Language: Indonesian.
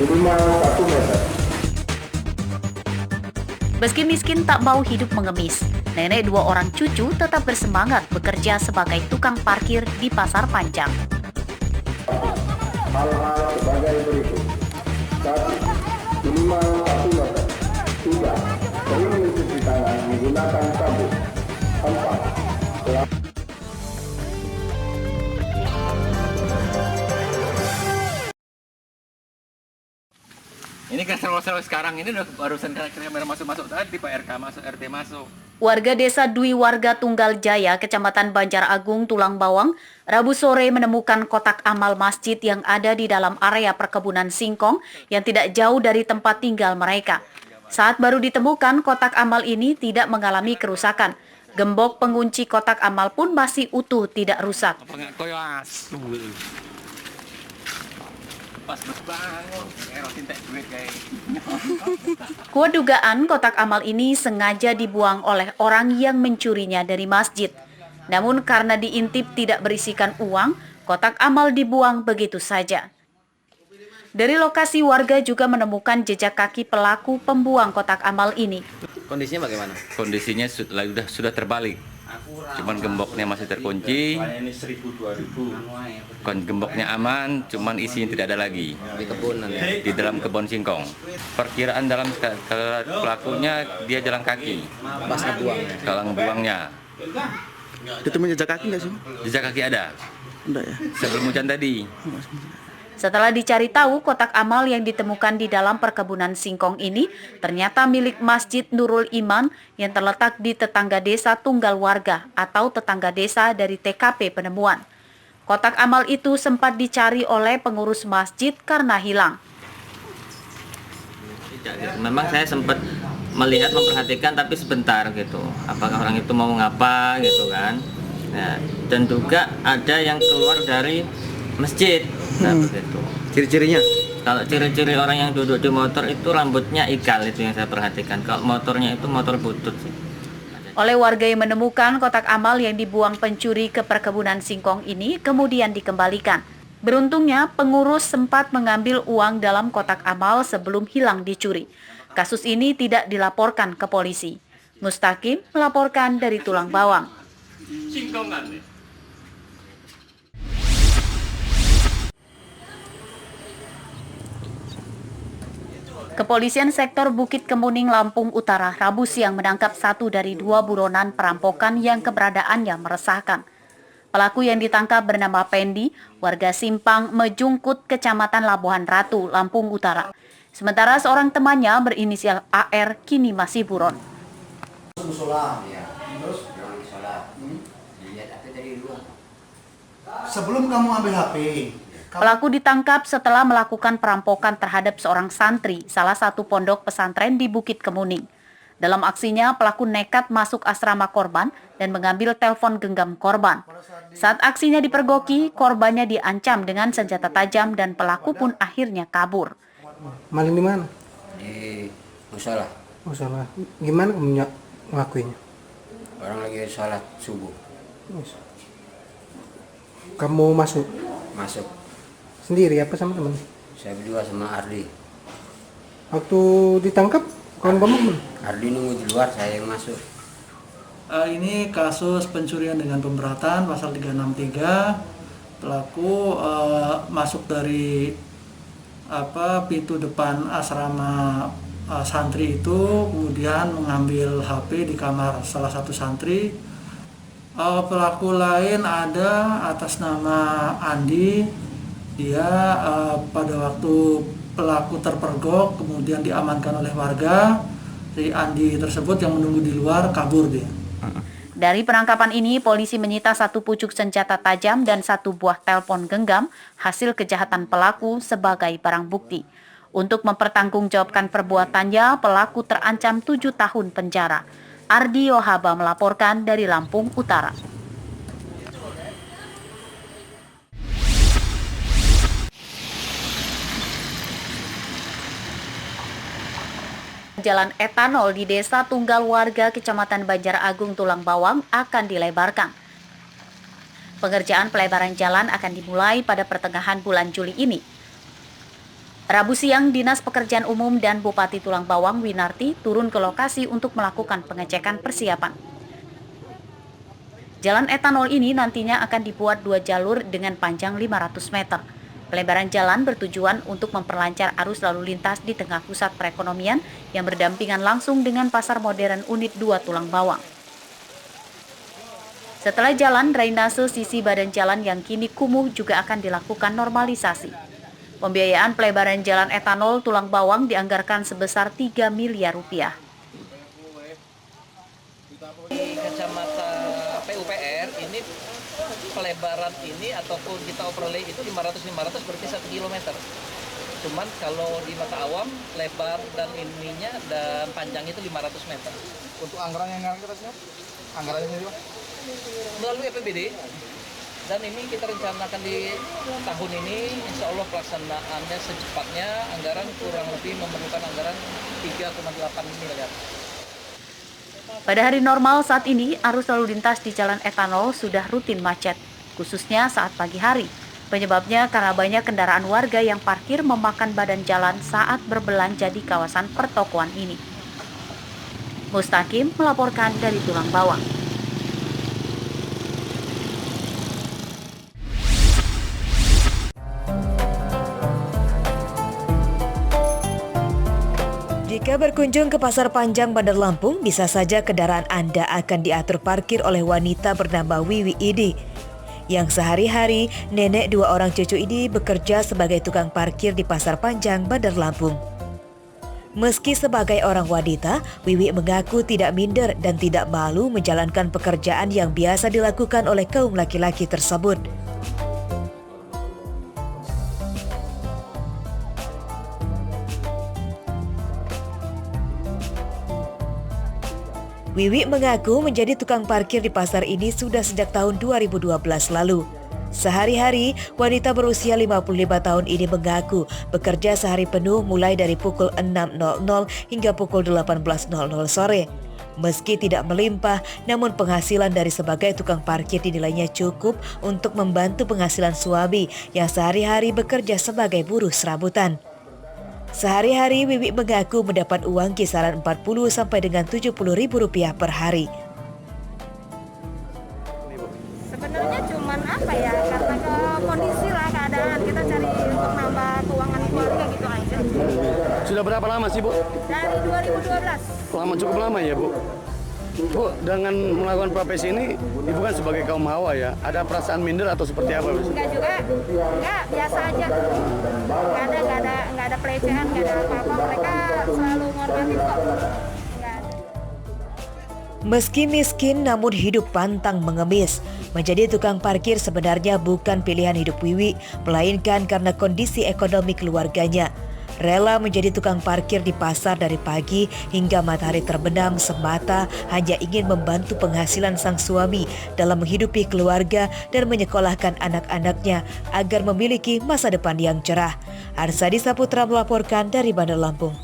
minimal 1 meter. Meski miskin tak mau hidup mengemis, nenek 2 orang cucu tetap bersemangat bekerja sebagai tukang parkir di Pasar Panjang. Hal-hal sebagai berikut. 1. Minimal 1 meter. 3. Sering mencuci tangan menggunakan sabun. 4. Ini kan selalu sekarang ini udah barusan kamera masuk tadi, Pak RK masuk, RT masuk. Warga desa Dwi Warga Tunggal Jaya, Kecamatan Banjar Agung, Tulang Bawang, Rabu sore menemukan kotak amal masjid yang ada di dalam area perkebunan singkong yang tidak jauh dari tempat tinggal mereka. Saat baru ditemukan, kotak amal ini tidak mengalami kerusakan. Gembok pengunci kotak amal pun masih utuh, tidak rusak. Kuat dugaan kotak amal ini sengaja dibuang oleh orang yang mencurinya dari masjid. Namun karena diintip tidak berisikan uang, kotak amal dibuang begitu saja. Dari lokasi warga juga menemukan jejak kaki pelaku pembuang kotak amal ini. Kondisinya bagaimana? Kondisinya sudah terbalik. Cuman gemboknya masih terkunci. Gemboknya aman, cuman isinya tidak ada lagi. Di kebun ya? Di dalam kebun singkong. Perkiraan dalam pelakunya dia jalan kaki. Pas ngebuangnya? Kalau ngebuangnya. Ditemuin jejak kaki nggak sih? Jejak kaki ada. Enggak ya? Sebelum hujan tadi. Setelah dicari tahu, kotak amal yang ditemukan di dalam perkebunan singkong ini ternyata milik Masjid Nurul Iman yang terletak di tetangga desa Tunggal Warga atau tetangga desa dari TKP penemuan. Kotak amal itu sempat dicari oleh pengurus masjid karena hilang. Memang saya sempat melihat, memperhatikan tapi sebentar gitu. Apakah orang itu mau ngapa gitu kan. Nah, dan juga ada yang keluar dari masjid. Nah, begitu. Ciri-cirinya? Kalau ciri-ciri orang yang duduk di motor itu rambutnya ikal, itu yang saya perhatikan. Kalau motornya itu motor butut sih. Oleh warga yang menemukan kotak amal yang dibuang pencuri ke perkebunan singkong ini kemudian dikembalikan. Beruntungnya pengurus sempat mengambil uang dalam kotak amal sebelum hilang dicuri. Kasus ini tidak dilaporkan ke polisi. Mustaqim melaporkan dari Tulang Bawang. Singkongan. Kepolisian sektor Bukit Kemuning, Lampung Utara, Rabu siang menangkap 1 dari 2 buronan perampokan yang keberadaannya meresahkan. Pelaku yang ditangkap bernama Pendi, warga Simpang Mejungkut, Kecamatan Labuhan Ratu, Lampung Utara. Sementara seorang temannya berinisial AR kini masih buron. Sebelum kamu ambil HP, Pelaku ditangkap setelah melakukan perampokan terhadap seorang santri, salah satu pondok pesantren di Bukit Kemuning. Dalam aksinya, pelaku nekat masuk asrama korban dan mengambil telepon genggam korban. Saat aksinya dipergoki, korbannya diancam dengan senjata tajam dan pelaku pun akhirnya kabur. maling di mana? Di musola. Musola. Gimana kamu ngelakuinnya? Orang lagi sholat subuh. Kamu masuk Masuk. sendiri apa sama teman? Saya berdua sama Ardi. Waktu ditangkap, kawan kamu mana? Ardi nunggu di luar, saya yang masuk. Ini kasus pencurian dengan pemberatan pasal 363. Pelaku masuk dari pintu depan asrama santri itu, kemudian mengambil HP di kamar salah satu santri. Pelaku lain ada atas nama Andi. Dia pada waktu pelaku terpergok kemudian diamankan oleh warga. Si Andi tersebut yang menunggu di luar kabur dia. Dari penangkapan ini, polisi menyita 1 pucuk senjata tajam dan 1 buah telepon genggam hasil kejahatan pelaku sebagai barang bukti. Untuk mempertanggungjawabkan perbuatannya, pelaku terancam 7 tahun penjara. Ardi Yohaba melaporkan dari Lampung Utara. Jalan etanol di Desa Tunggal Warga, Kecamatan Banjar Agung, Tulang Bawang akan dilebarkan. Pengerjaan pelebaran jalan akan dimulai pada pertengahan bulan Juli ini. Rabu siang, Dinas Pekerjaan Umum dan Bupati Tulang Bawang Winarti turun ke lokasi untuk melakukan pengecekan persiapan. Jalan etanol ini nantinya akan dibuat 2 jalur dengan panjang 500 meter. Pelebaran jalan bertujuan untuk memperlancar arus lalu lintas di tengah pusat perekonomian yang berdampingan langsung dengan pasar modern Unit 2 Tulang Bawang. Setelah jalan, drainase sisi badan jalan yang kini kumuh juga akan dilakukan normalisasi. Pembiayaan pelebaran jalan etanol Tulang Bawang dianggarkan sebesar 3 miliar rupiah. Di kacamata PUPR ini pelebaran ini ataupun kita overlay itu 500 berarti 1 kilometer. Cuman kalau di mata awam lebar dan ininya dan panjang itu 500 meter. Untuk anggaran yang kita siap? Anggarannya juga? Melalui APBD. Dan ini kita rencanakan di tahun ini, insya Allah pelaksanaannya secepatnya, anggaran kurang lebih memerlukan anggaran 3,8 miliar. Pada hari normal saat ini, arus lalu lintas di jalan etanol sudah rutin macet, khususnya saat pagi hari. Penyebabnya karena banyak kendaraan warga yang parkir memakan badan jalan saat berbelanja di kawasan pertokoan ini. Mustaqim melaporkan dari Tulang Bawang. Jika berkunjung ke Pasar Panjang Bandar Lampung, bisa saja kendaraan Anda akan diatur parkir oleh wanita bernama Wiwi ini. Yang sehari-hari, nenek 2 orang cucu ini bekerja sebagai tukang parkir di Pasar Panjang Bandar Lampung. Meski sebagai orang wanita, Wiwi mengaku tidak minder dan tidak malu menjalankan pekerjaan yang biasa dilakukan oleh kaum laki-laki tersebut. Wiwi mengaku menjadi tukang parkir di pasar ini sudah sejak tahun 2012 lalu. Sehari-hari, wanita berusia 55 tahun ini mengaku bekerja sehari penuh mulai dari pukul 6.00 hingga pukul 18.00 sore. Meski tidak melimpah, namun penghasilan dari sebagai tukang parkir dinilainya cukup untuk membantu penghasilan suami yang sehari-hari bekerja sebagai buruh serabutan. Sehari-hari Wiwi mengaku mendapat uang kisaran 40 sampai dengan 70 ribu rupiah per hari. Sebenarnya cuman apa ya, karena ke kondisi lah keadaan kita cari untuk nambah keuangan keluarga gitu aja. Sudah berapa lama sih, Bu? Dari 2012. Lama, cukup lama ya, Bu? Bu, dengan melakukan profesi ini, Ibu kan sebagai kaum hawa ya, ada perasaan minder atau seperti apa? Enggak juga, enggak, biasa aja. Enggak ada pelecehan, enggak ada apa-apa, mereka selalu ngormatin kok. Meski miskin namun hidup pantang mengemis. Menjadi tukang parkir sebenarnya bukan pilihan hidup Wiwi, melainkan karena kondisi ekonomi keluarganya. Rela menjadi tukang parkir di pasar dari pagi hingga matahari terbenam semata hanya ingin membantu penghasilan sang suami dalam menghidupi keluarga dan menyekolahkan anak-anaknya agar memiliki masa depan yang cerah. Arsadi Saputra melaporkan dari Bandar Lampung.